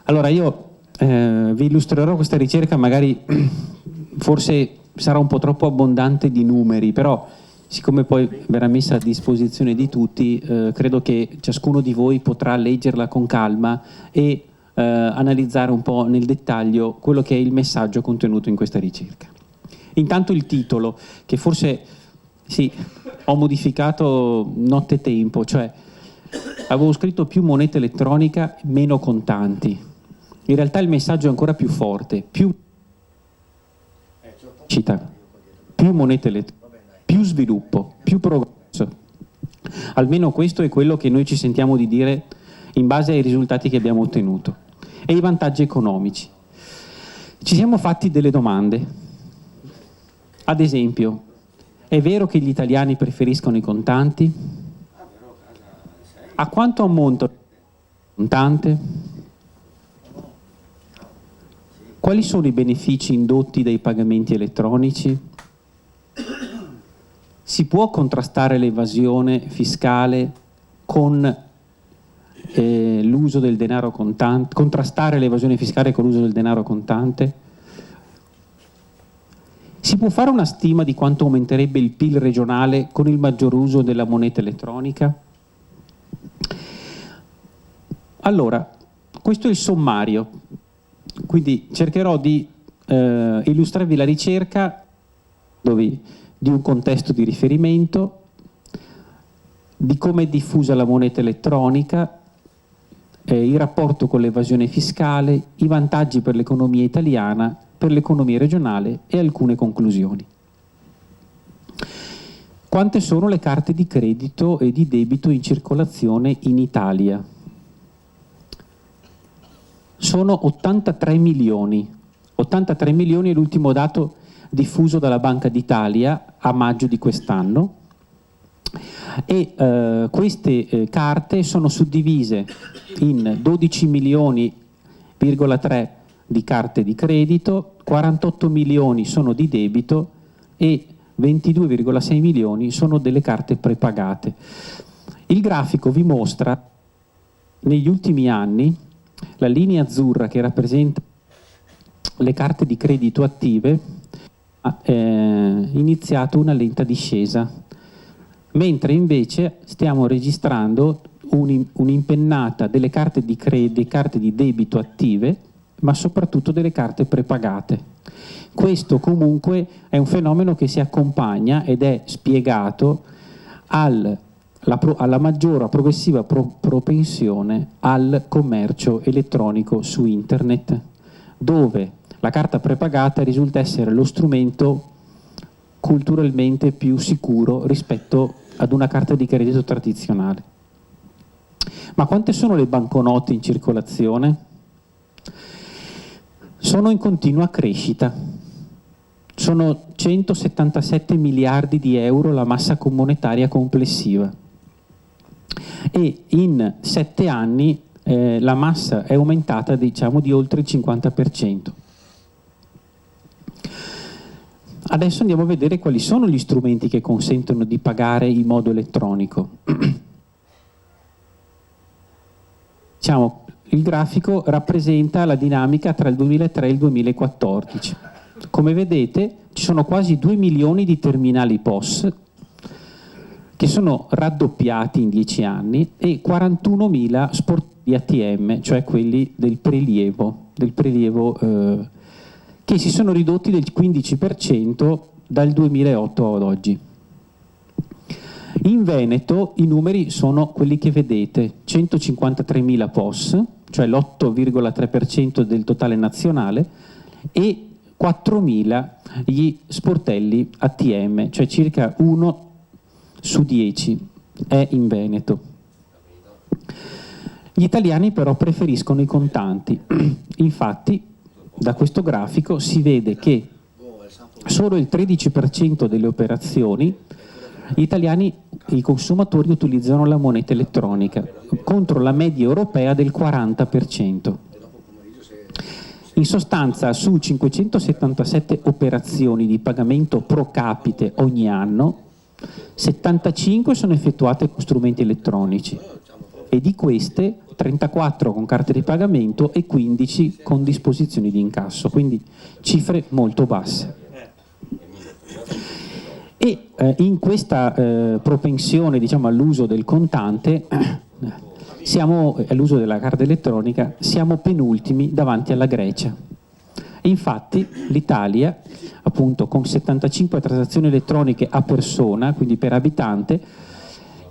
Allora io vi illustrerò questa ricerca, magari forse sarà un po' troppo abbondante di numeri, però siccome poi verrà messa a disposizione di tutti, credo che ciascuno di voi potrà leggerla con calma e analizzare un po' nel dettaglio quello che è il messaggio contenuto in questa ricerca. Intanto il titolo, che forse sì, ho modificato nottetempo, cioè avevo scritto più moneta elettronica, meno contanti. In realtà il messaggio è ancora più forte, più moneta elettronica, più sviluppo, più progresso. Almeno questo è quello che noi ci sentiamo di dire in base ai risultati che abbiamo ottenuto. E i vantaggi economici. Ci siamo fatti delle domande. Ad esempio, è vero che gli italiani preferiscono i contanti? A quanto ammonta il contante? Quali sono i benefici indotti dai pagamenti elettronici? Si può contrastare l'evasione fiscale con l'uso del denaro contante, contrastare l'evasione fiscale con l'uso del denaro contante? Si può fare una stima di quanto aumenterebbe il PIL regionale con il maggior uso della moneta elettronica? Allora, questo è il sommario, quindi cercherò di illustrarvi la ricerca di un contesto di riferimento, di come è diffusa la moneta elettronica, il rapporto con l'evasione fiscale, i vantaggi per l'economia italiana, per l'economia regionale e alcune conclusioni. Quante sono le carte di credito e di debito in circolazione in Italia? Sono 83 milioni. 83 milioni è l'ultimo dato diffuso dalla Banca d'Italia a maggio di quest'anno. E queste carte sono suddivise in 12 milioni,3 di carte di credito, 48 milioni sono di debito e 22,6 milioni sono delle carte prepagate. Il grafico vi mostra negli ultimi anni la linea azzurra che rappresenta le carte di credito attive ha iniziato una lenta discesa, mentre invece stiamo registrando un'impennata delle carte di debito attive, ma soprattutto delle carte prepagate. Questo comunque è un fenomeno che si accompagna ed è spiegato alla maggiore progressiva propensione al commercio elettronico su internet, dove la carta prepagata risulta essere lo strumento culturalmente più sicuro rispetto ad una carta di credito tradizionale. Ma quante sono le banconote in circolazione? Sono in continua crescita. Sono 177 miliardi di euro la massa monetaria complessiva. E in 7 anni la massa è aumentata, diciamo, di oltre il 50%. Adesso andiamo a vedere quali sono gli strumenti che consentono di pagare in modo elettronico. Diciamo, il grafico rappresenta la dinamica tra il 2003 e il 2014. Come vedete ci sono quasi 2 milioni di terminali POS che sono raddoppiati in 10 anni e 41.000 sportelli ATM, cioè quelli del prelievo che si sono ridotti del 15% dal 2008 ad oggi. In Veneto i numeri sono quelli che vedete: 153.000 POS, cioè l'8,3% del totale nazionale, e 4.000 gli sportelli ATM, cioè circa 1 su 10 è in Veneto. Gli italiani però preferiscono i contanti. Infatti da questo grafico si vede che solo il 13% delle operazioni gli italiani, i consumatori, utilizzano la moneta elettronica, contro la media europea del 40%. In sostanza, su 577 operazioni di pagamento pro capite ogni anno, 75 sono effettuate con strumenti elettronici e di queste 34 con carte di pagamento e 15 con disposizioni di incasso, quindi cifre molto basse. E in questa propensione, diciamo, all'uso del contante, all'uso della carta elettronica, siamo penultimi davanti alla Grecia. E infatti l'Italia, appunto, con 75 transazioni elettroniche a persona, quindi per abitante,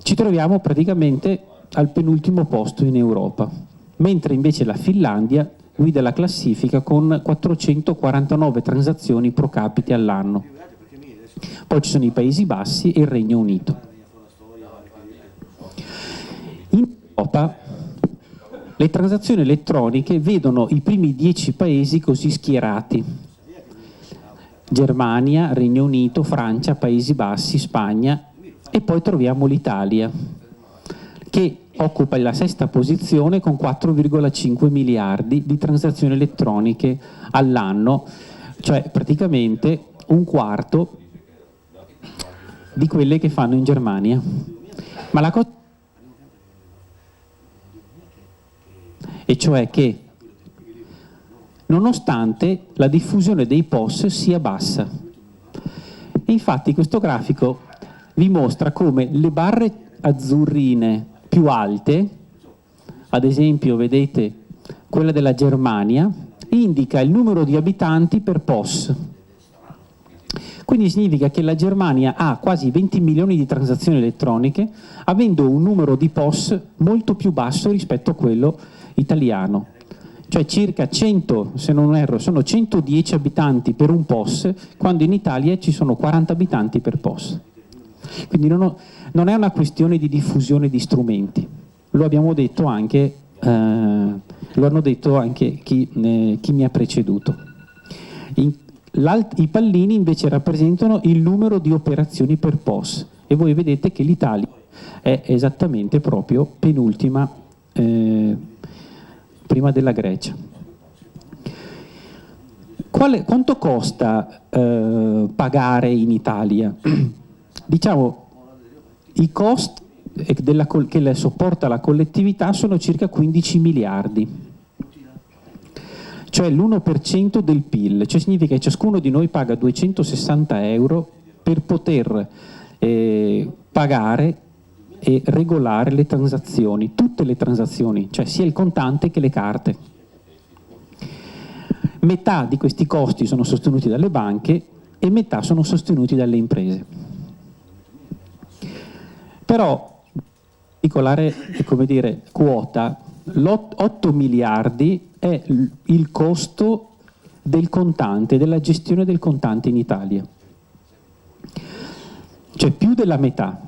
ci troviamo praticamente al penultimo posto in Europa, mentre invece la Finlandia guida la classifica con 449 transazioni pro capite all'anno. Poi ci sono i Paesi Bassi e il Regno Unito. In Europa le transazioni elettroniche vedono i primi 10 paesi così schierati: Germania, Regno Unito, Francia, Paesi Bassi, Spagna, e poi troviamo l'Italia, che occupa la sesta posizione con 4,5 miliardi di transazioni elettroniche all'anno, cioè praticamente un quarto di quelle che fanno in Germania. Ma la cosa, e cioè che nonostante la diffusione dei POS sia bassa. E infatti questo grafico vi mostra come le barre azzurrine più alte, ad esempio vedete quella della Germania, indica il numero di abitanti per POS. Quindi significa che la Germania ha quasi 20 milioni di transazioni elettroniche, avendo un numero di POS molto più basso rispetto a quello italiano. Cioè circa 100, se non erro, sono 110 abitanti per un POS, quando in Italia ci sono 40 abitanti per POS. Quindi non è una questione di diffusione di strumenti. Lo abbiamo detto anche, lo hanno detto anche chi mi ha preceduto. I pallini invece rappresentano il numero di operazioni per POS e voi vedete che l'Italia è esattamente proprio penultima, prima della Grecia. Quanto costa pagare in Italia? Diciamo, i costi che sopporta la collettività sono circa 15 miliardi. Cioè l'1% del PIL, cioè significa che ciascuno di noi paga 260 euro per poter pagare e regolare le transazioni, tutte le transazioni, cioè sia il contante che le carte. Metà di questi costi sono sostenuti dalle banche e metà sono sostenuti dalle imprese. Però, particolare, come dire, quota, 8 miliardi è il costo del contante, della gestione del contante in Italia. Cioè più della metà.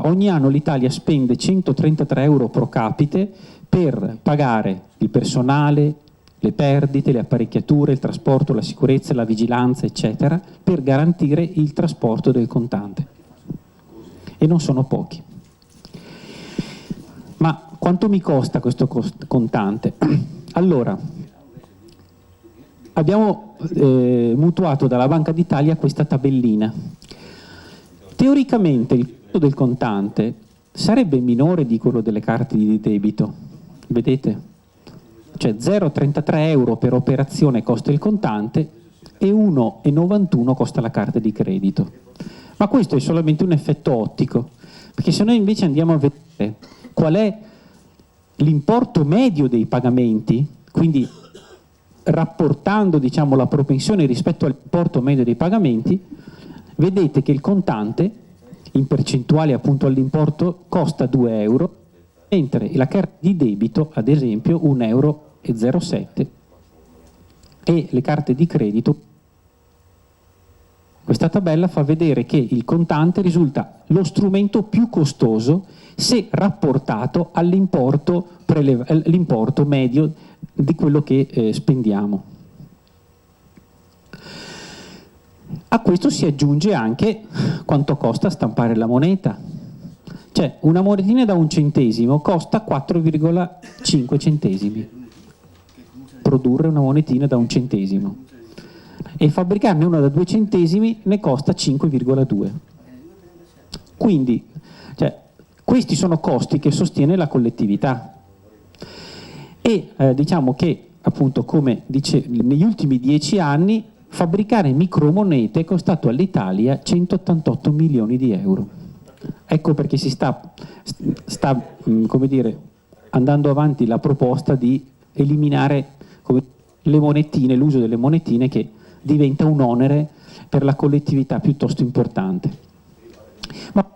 Ogni anno l'Italia spende 133 euro pro capite per pagare il personale, le perdite, le apparecchiature, il trasporto, la sicurezza, la vigilanza, eccetera, per garantire il trasporto del contante. E non sono pochi. Ma quanto mi costa questo contante? Allora, abbiamo mutuato dalla Banca d'Italia questa tabellina. Teoricamente il costo del contante sarebbe minore di quello delle carte di debito, vedete? Cioè 0,33 euro per operazione costa il contante e 1,91 costa la carta di credito. Ma questo è solamente un effetto ottico, perché se noi invece andiamo a vedere qual è l'importo medio dei pagamenti, quindi rapportando, diciamo, la propensione rispetto all'importo medio dei pagamenti, vedete che il contante, in percentuale appunto all'importo, costa 2 euro, mentre la carta di debito, ad esempio, 1,07 euro, e le carte di credito. Questa tabella fa vedere che il contante risulta lo strumento più costoso se rapportato all'importo medio di quello che spendiamo. A questo si aggiunge anche quanto costa stampare la moneta. Cioè una monetina da 1 centesimo costa 4,5 centesimi. Produrre una monetina da 1 centesimo. E fabbricarne una da 2 centesimi ne costa 5,2. Quindi, cioè, questi sono costi che sostiene la collettività. e diciamo che, appunto, come dice, negli ultimi 10 anni fabbricare micromonete è costato all'Italia 188 milioni di euro. Ecco perché si sta come dire, andando avanti la proposta di eliminare le monetine, l'uso delle monetine, che diventa un onere per la collettività piuttosto importante. Ma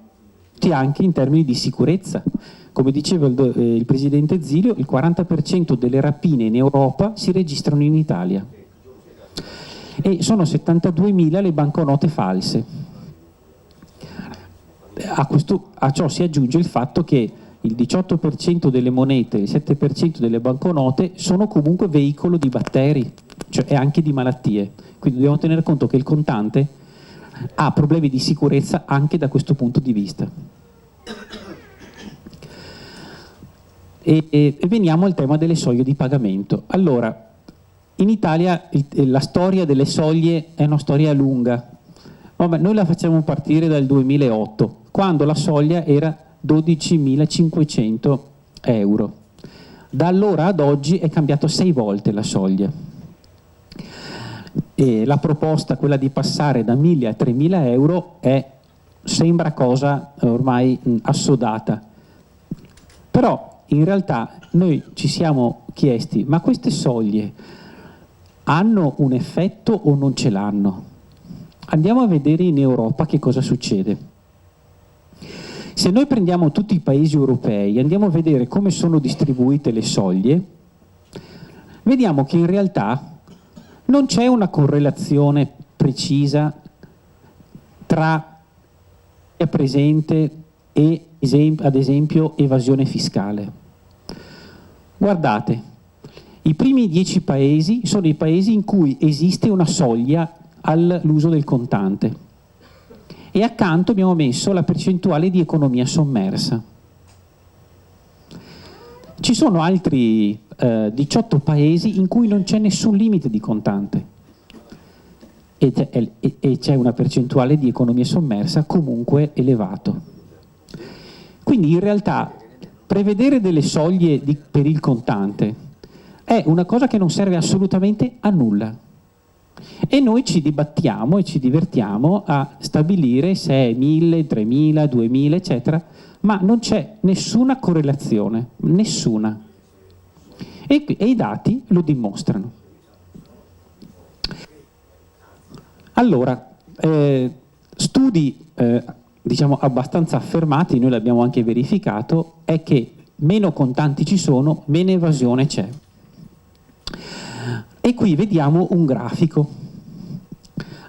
anche in termini di sicurezza. Come diceva il Presidente Zilio, il 40% delle rapine in Europa si registrano in Italia e sono 72.000 le banconote false. A ciò si aggiunge il fatto che il 18% delle monete e il 7% delle banconote sono comunque veicolo di batteri, cioè e anche di malattie. Quindi dobbiamo tenere conto che il contante ha problemi di sicurezza anche da questo punto di vista. E veniamo al tema delle soglie di pagamento. Allora, in Italia la storia delle soglie è una storia lunga. Vabbè, noi la facciamo partire dal 2008, quando la soglia era 12.500 euro. Da allora ad oggi è cambiato 6 volte la soglia. E la proposta, quella di passare da 1.000 a 3.000 euro, sembra cosa ormai assodata. Però in realtà noi ci siamo chiesti, ma queste soglie hanno un effetto o non ce l'hanno? Andiamo a vedere in Europa che cosa succede. Se noi prendiamo tutti i paesi europei, andiamo a vedere come sono distribuite le soglie, vediamo che in realtà non c'è una correlazione precisa tra presente e ad esempio evasione fiscale. Guardate, i primi 10 paesi sono i paesi in cui esiste una soglia all'uso del contante e accanto abbiamo messo la percentuale di economia sommersa. Ci sono altri 18 paesi in cui non c'è nessun limite di contante e c'è una percentuale di economia sommersa comunque elevato. Quindi in realtà prevedere delle soglie per il contante è una cosa che non serve assolutamente a nulla. E noi ci dibattiamo e ci divertiamo a stabilire se è 1.000, 3.000, 2.000, eccetera, ma non c'è nessuna correlazione, nessuna. E i dati lo dimostrano. Allora, studi diciamo abbastanza affermati, noi l'abbiamo anche verificato, è che meno contanti ci sono, meno evasione c'è. E qui vediamo un grafico.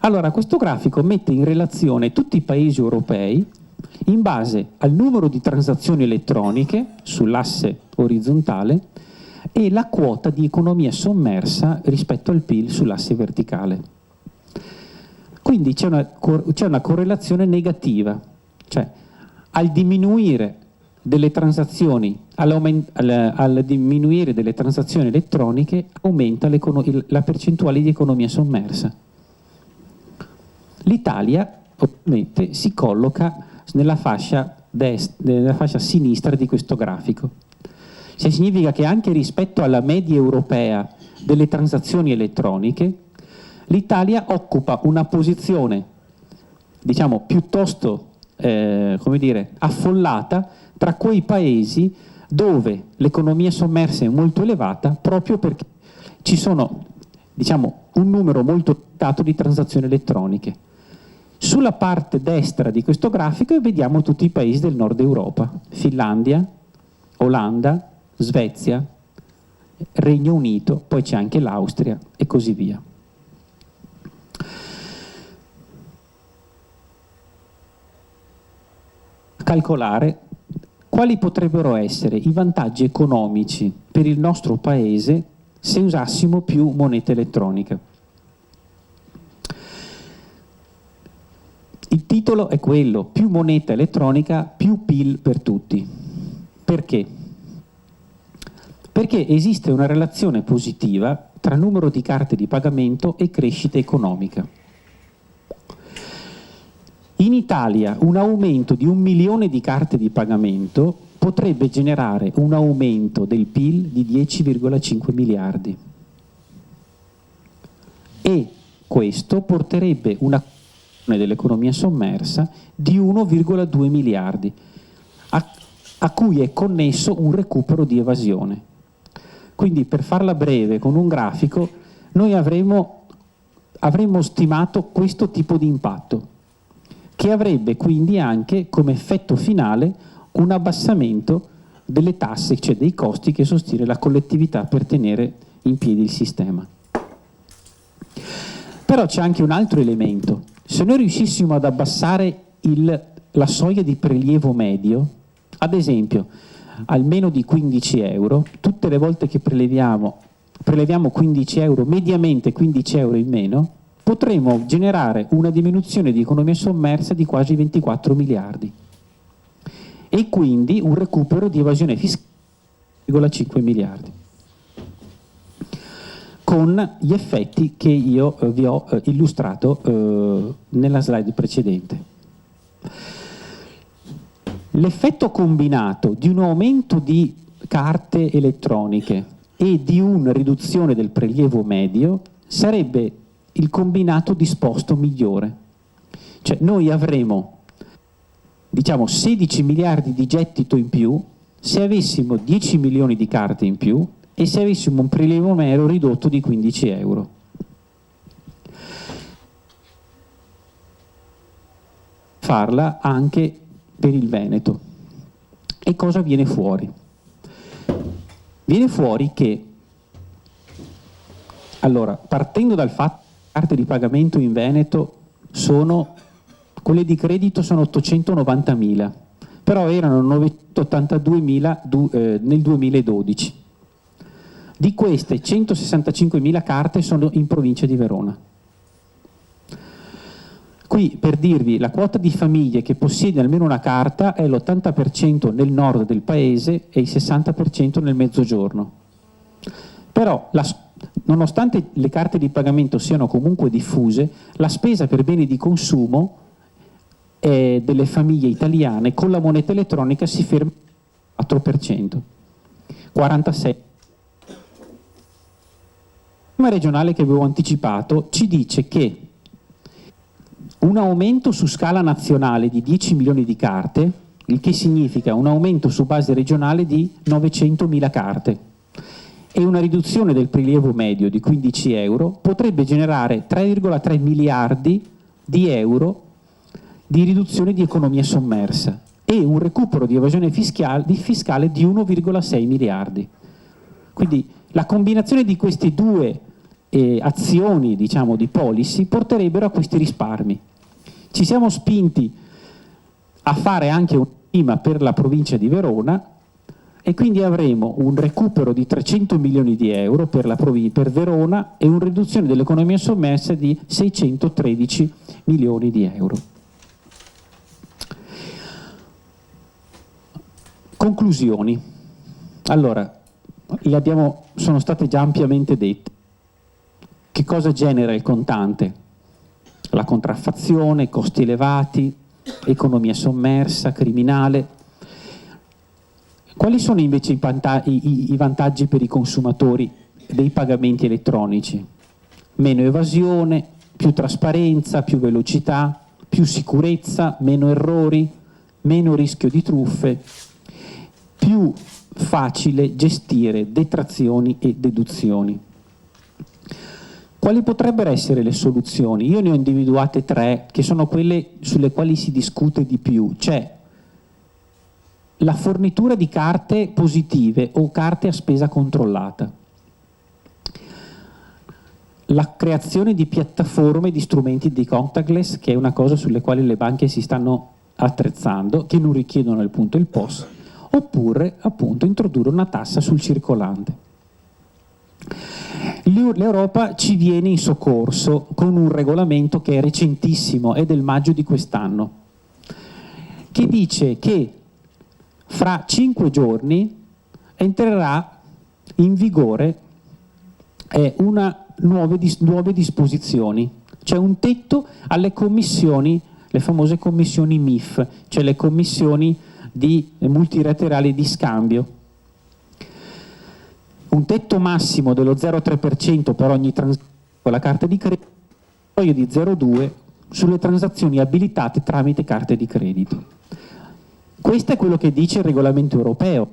Allora, questo grafico mette in relazione tutti i paesi europei in base al numero di transazioni elettroniche sull'asse orizzontale e la quota di economia sommersa rispetto al PIL sull'asse verticale. Quindi c'è una correlazione negativa, cioè al diminuire delle transazioni, al diminuire delle transazioni elettroniche aumenta la percentuale di economia sommersa. L'Italia ovviamente si colloca nella fascia sinistra di questo grafico. Cioè, significa che anche rispetto alla media europea delle transazioni elettroniche, l'Italia occupa una posizione, diciamo, piuttosto come dire, affollata tra quei paesi dove l'economia sommersa è molto elevata proprio perché ci sono, diciamo, un numero molto limitato di transazioni elettroniche. Sulla parte destra di questo grafico vediamo tutti i paesi del nord Europa: Finlandia, Olanda, Svezia, Regno Unito, poi c'è anche l'Austria e così via. Calcolare quali potrebbero essere i vantaggi economici per il nostro paese se usassimo più moneta elettronica. Il titolo è quello: più moneta elettronica, più PIL per tutti. Perché? Perché esiste una relazione positiva tra numero di carte di pagamento e crescita economica. In Italia un aumento di 1 milione di carte di pagamento potrebbe generare un aumento del PIL di 10,5 miliardi. E questo porterebbe una dell'economia sommersa di 1,2 miliardi, a cui è connesso un recupero di evasione. Quindi, per farla breve, con un grafico, noi avremmo stimato questo tipo di impatto, che avrebbe quindi anche come effetto finale un abbassamento delle tasse, cioè dei costi che sostiene la collettività per tenere in piedi il sistema. Però c'è anche un altro elemento. Se noi riuscissimo ad abbassare la soglia di prelievo medio, ad esempio almeno di 15 euro, tutte le volte che preleviamo 15 euro, mediamente 15 euro in meno, potremo generare una diminuzione di economia sommersa di quasi 24 miliardi e quindi un recupero di evasione fiscale di 1,5 miliardi, con gli effetti che io vi ho illustrato nella slide precedente. L'effetto combinato di un aumento di carte elettroniche e di una riduzione del prelievo medio sarebbe il combinato disposto migliore. Cioè noi avremo, diciamo, 16 miliardi di gettito in più se avessimo 10 milioni di carte in più e se avessimo un prelievo medio ridotto di 15 euro. Farla anche per il Veneto. E cosa viene fuori? Viene fuori che, allora, partendo dal fatto che le carte di pagamento in Veneto quelle di credito sono 890.000, però erano 982.000 nel 2012. Di queste 165.000 carte sono in provincia di Verona. Qui, per dirvi, la quota di famiglie che possiede almeno una carta è l'80% nel nord del paese e il 60% nel mezzogiorno. Però, nonostante le carte di pagamento siano comunque diffuse, la spesa per beni di consumo delle famiglie italiane con la moneta elettronica si ferma al 4%, 46%. La regionale che avevo anticipato ci dice che un aumento su scala nazionale di 10 milioni di carte, il che significa un aumento su base regionale di 900.000 carte, e una riduzione del prelievo medio di 15 euro potrebbe generare 3,3 miliardi di euro di riduzione di economia sommersa e un recupero di evasione fiscale di 1,6 miliardi. Quindi la combinazione di queste due azioni, diciamo, di policy porterebbero a questi risparmi. Ci siamo spinti a fare anche una stima per la provincia di Verona e quindi avremo un recupero di 300 milioni di euro per Verona e una riduzione dell'economia sommersa di 613 milioni di euro. Conclusioni. Allora, sono state già ampiamente dette. Che cosa genera il contante? La contraffazione, costi elevati, economia sommersa, criminale. Quali sono invece i vantaggi per i consumatori dei pagamenti elettronici? Meno evasione, più trasparenza, più velocità, più sicurezza, meno errori, meno rischio di truffe, più facile gestire detrazioni e deduzioni. Quali potrebbero essere le soluzioni? Io ne ho individuate 3, che sono quelle sulle quali si discute di più. C'è la fornitura di carte positive o carte a spesa controllata, la creazione di piattaforme di strumenti di contactless, che è una cosa sulle quali le banche si stanno attrezzando, che non richiedono il punto e il POS, oppure appunto introdurre una tassa sul circolante. L'Europa ci viene in soccorso con un regolamento che è recentissimo, è del maggio di quest'anno, che dice che fra 5 giorni entrerà in vigore nuove disposizioni, cioè un tetto alle commissioni, le famose commissioni MIF, cioè le commissioni multilaterali di scambio. Un tetto massimo dello 0,3% per ogni transazione con la carta di credito, poi di 0,2% sulle transazioni abilitate tramite carte di credito. Questo è quello che dice il regolamento europeo.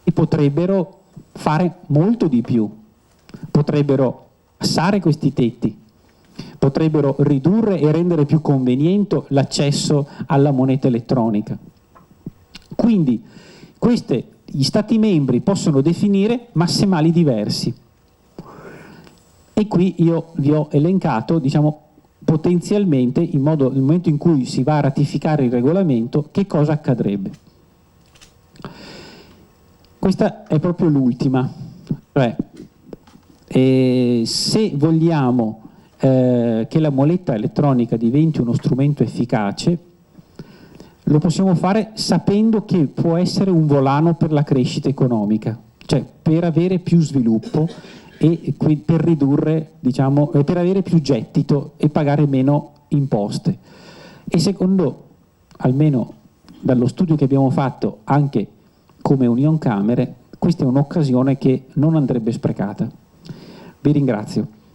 E potrebbero fare molto di più, potrebbero passare questi tetti, potrebbero ridurre e rendere più conveniente l'accesso alla moneta elettronica. Quindi gli Stati membri possono definire massimali diversi. E qui io vi ho elencato, diciamo, potenzialmente, nel momento in cui si va a ratificare il regolamento, che cosa accadrebbe. Questa è proprio l'ultima. Cioè, se vogliamo che la moneta elettronica diventi uno strumento efficace, lo possiamo fare sapendo che può essere un volano per la crescita economica, cioè per avere più sviluppo e per ridurre, diciamo, per avere più gettito e pagare meno imposte. E secondo, almeno dallo studio che abbiamo fatto anche come Unioncamere, questa è un'occasione che non andrebbe sprecata. Vi ringrazio.